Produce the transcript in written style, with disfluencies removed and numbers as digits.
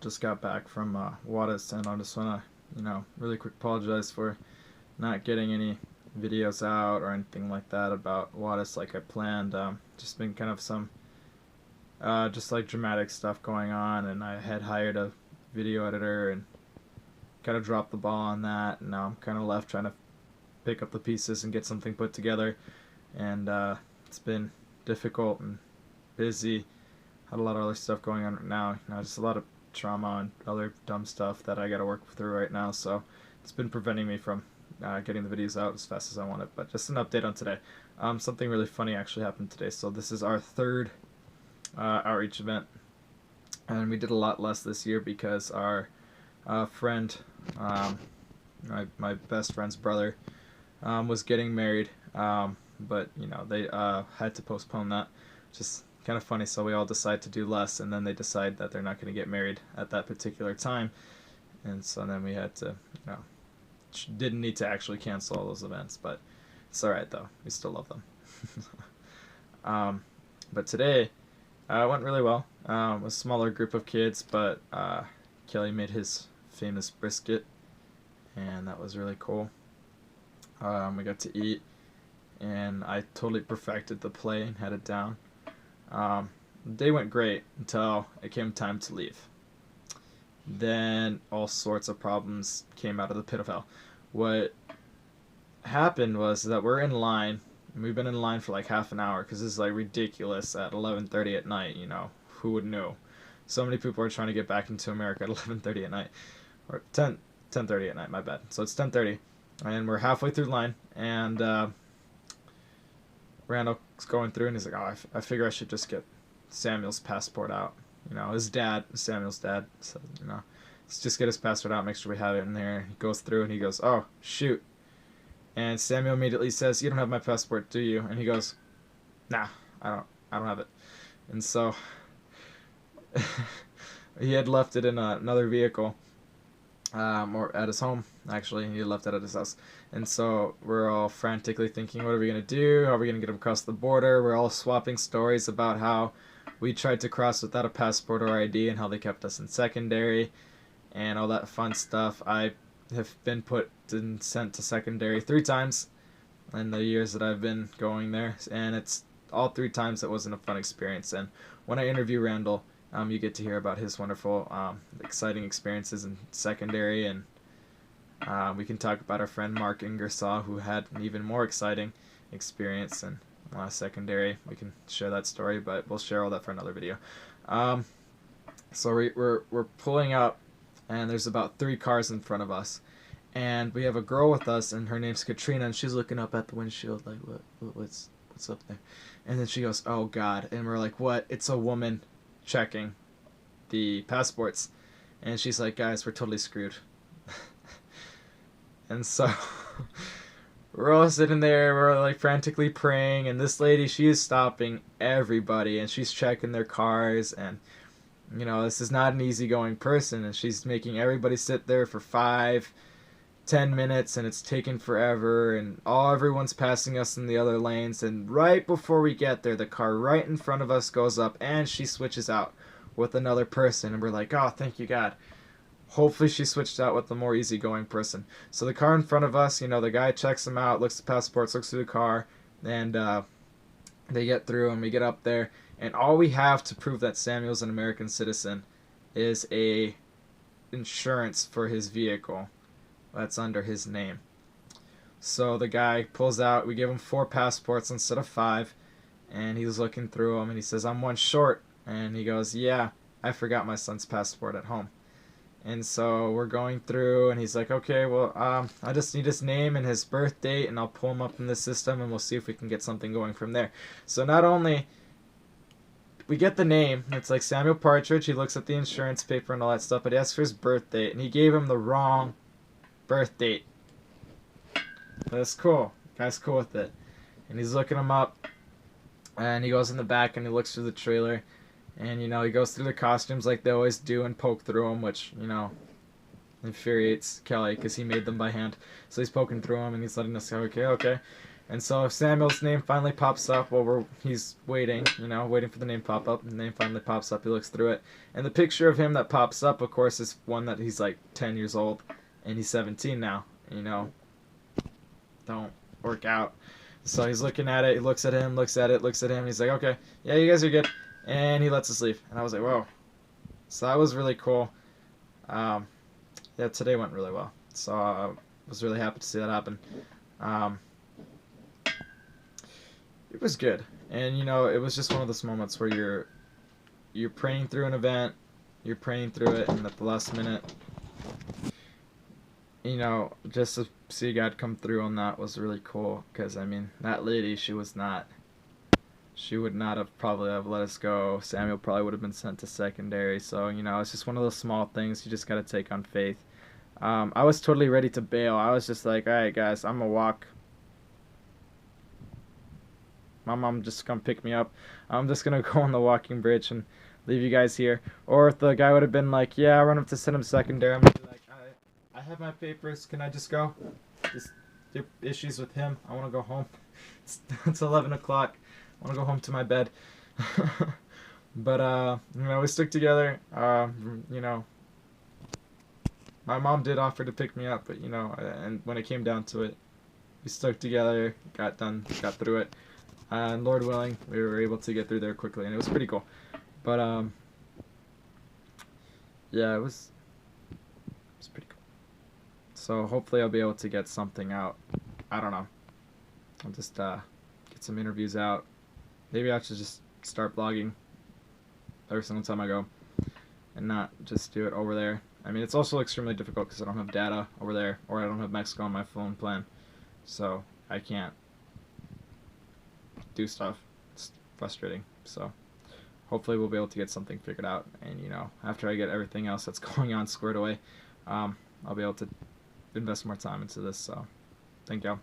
just got back from Juarez, and I just want to, really quick apologize for not getting any videos out or anything like that about Juarez like I planned. Just been kind of some, just like dramatic stuff going on, and I had hired a video editor and kind of dropped the ball on that, and now I'm kind of left trying to pick up the pieces and get something put together, and it's been difficult and busy. Had a lot of other stuff going on right now. Just a lot of trauma and other dumb stuff that I got to work through right now. So it's been preventing me from getting the videos out as fast as I wanted. But just an update on today. Something really funny actually happened today. So this is our third outreach event, and we did a lot less this year because our friend, my best friend's brother, was getting married. But they had to postpone that. Just kind of funny. So we all decide to do less, and then they decide that they're not going to get married at that particular time, and so then we had to, didn't need to actually cancel all those events, but it's all right though. We still love them. But today went really well. A smaller group of kids, but Kelly made his famous brisket, and that was really cool. We got to eat, and I totally perfected the play and had it down. The day went great until it came time to leave. Then all sorts of problems came out of the pit of hell. What happened was that we're in line, and we've been in line for like half an hour because this is like ridiculous at 11:30 at night. Who would know? So many people are trying to get back into America at 11:30 at night, or 10:30 at night. My bad. So it's 10:30, and we're halfway through the line, and Randall's going through, and he's like, "Oh, I figure I should just get Samuel's passport out." His dad, Samuel's dad, said, let's just get his passport out, make sure we have it in there. He goes through, and he goes, "Oh, shoot." And Samuel immediately says, "You don't have my passport, do you?" And he goes, "Nah, I don't have it." And so he had left it in another vehicle, or at his home, actually. He left it at his house. And so we're all frantically thinking, what are we going to do? How are we going to get him across the border? We're all swapping stories about how we tried to cross without a passport or ID and how they kept us in secondary and all that fun stuff. I have been put and sent to secondary 3 times in the years that I've been going there, and it's all 3 times it wasn't a fun experience. And when I interview Randall, you get to hear about his wonderful, exciting experiences in secondary, and we can talk about our friend Mark Ingersoll, who had an even more exciting experience in secondary. We can share that story, but we'll share all that for another video. So we're pulling up, and there's about 3 cars in front of us, and we have a girl with us, and her name's Katrina, and she's looking up at the windshield like, what's up there? And then she goes, "Oh God!" And we're like, "What?" It's a woman checking the passports, and she's like, "Guys, we're totally screwed." And so we're all sitting there, we're like frantically praying, and this lady, she is stopping everybody, and she's checking their cars, and this is not an easygoing person, and she's making everybody sit there for 5-10 minutes, and it's taking forever, and everyone's passing us in the other lanes, and right before we get there, the car right in front of us goes up, and she switches out with another person, and we're like, "Oh, thank you God." Hopefully she switched out with a more easygoing person. So the car in front of us, the guy checks them out, looks at the passports, looks through the car, and they get through, and we get up there, and all we have to prove that Samuel's an American citizen is a insurance for his vehicle that's under his name. So the guy pulls out, we give him 4 passports instead of 5, and he's looking through them, and he says, "I'm one short," and he goes, "Yeah, I forgot my son's passport at home." And so we're going through, and he's like, "Okay, well, I just need his name and his birth date, and I'll pull him up in the system, and we'll see if we can get something going from there." So not only we get the name, it's like Samuel Partridge, he looks at the insurance paper and all that stuff, but he asks for his birth date, and he gave him the wrong birth date. That's cool. The guy's cool with it. And he's looking him up, and he goes in the back, and he looks through the trailer, and he goes through the costumes like they always do and poke through them, which infuriates Kelly because he made them by hand. So he's poking through them, and he's letting us go, okay. And so Samuel's name finally pops up while he's waiting, waiting for the name pop up. The name finally pops up. He looks through it. And the picture of him that pops up, of course, is one that he's like 10 years old. And he's 17 now. Don't work out. So he's looking at it. He looks at him, looks at it, looks at him. He's like, okay, yeah, you guys are good. And he lets us leave. And I was like, whoa. So that was really cool. Yeah, today went really well. So I was really happy to see that happen. It was good. And, it was just one of those moments where you're praying through an event, you're praying through it, and at the last minute, just to see God come through on that was really cool. Because, I mean, that lady, she would not have probably have let us go. Samuel probably would have been sent to secondary. So, it's just one of those small things you just got to take on faith. I was totally ready to bail. I was just like, all right, guys, I'm going to walk. My mom just come pick me up. I'm just going to go on the walking bridge and leave you guys here. Or if the guy would have been like, yeah, I run up to send him secondary, I'm going to be like, I have my papers. Can I just go? Just do issues with him. I want to go home. It's 11 o'clock. I want to go home to my bed. But, we stuck together. My mom did offer to pick me up, but, and when it came down to it, we stuck together, got through it. And Lord willing, we were able to get through there quickly, and it was pretty cool. But, yeah, it was pretty cool. So hopefully I'll be able to get something out. I don't know. I'll just get some interviews out. Maybe I should just start blogging every single time I go and not just do it over there. I mean, it's also extremely difficult because I don't have data over there, or I don't have Mexico on my phone plan. So I can't do stuff. It's frustrating. So hopefully we'll be able to get something figured out. And, after I get everything else that's going on squared away, I'll be able to invest more time into this. So thank y'all.